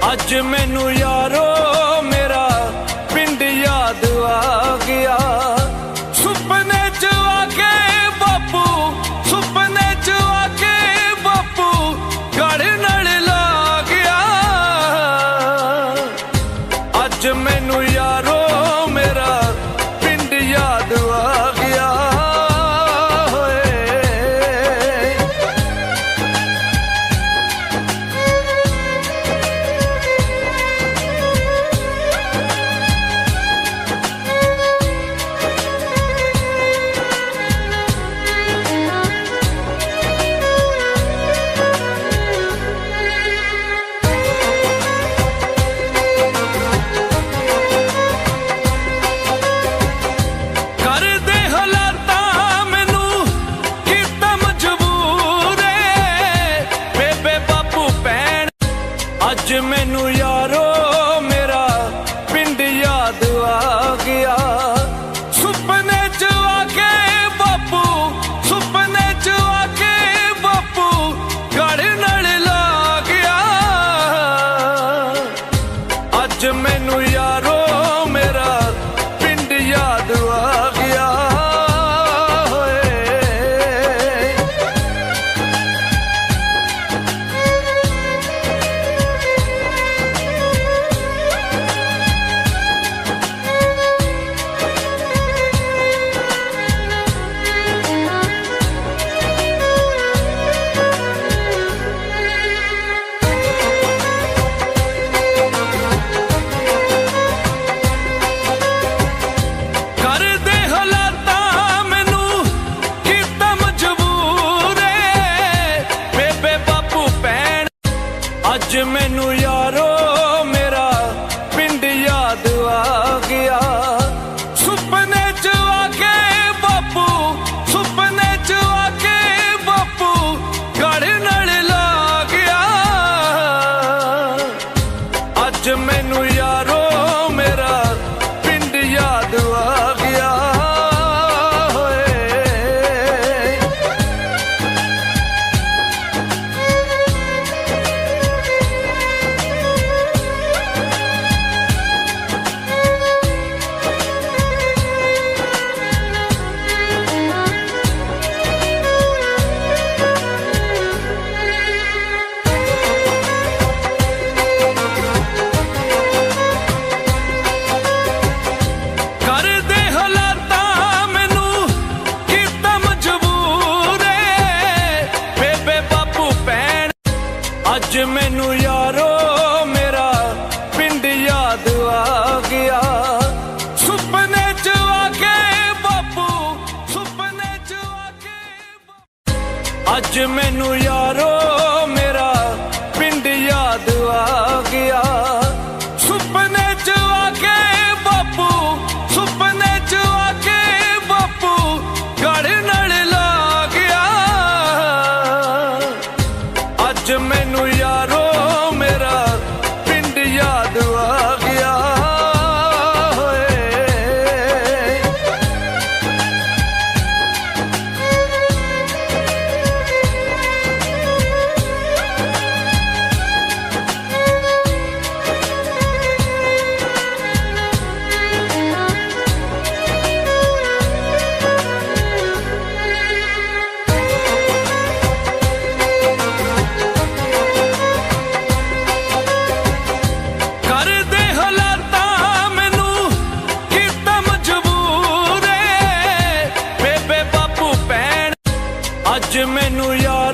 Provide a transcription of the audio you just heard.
अज मैनू यारो मेरा पिंड याद आ गया। सुपने च आके बापू, सुपने च आके बापू गढ़ नाल ला गया। अज मैनू यारो मेरा पिंड याद आ गया। अज मैनू यारो मेरा पिंड याद आ गया। सुपने च आके बापू, सुपने च आके बापू गढ़ नाल ला गया। अज मैनू यारो मेरा पिंड याद आ गया। अज मैनू यारो मेरा पिंड याद आ गया। सुपने च आके बापू, सुपने च आके बापू गढ़ नाल ला गया। अज मैनू यारो मेरा पिंड याद आ गया। अज मैनू यारो मेरा पिंड याद आ गया। सुपने च आके बापू, सुपने च आके बापू। अज मैनू यारो मेरा पिंड याद आ गया। सुपने च आके बापू, सुपने च आके बापू गढ़ नाल ला गया। अज मैनू यारो मेरा पिंड याद आ गया। अज मैनू यार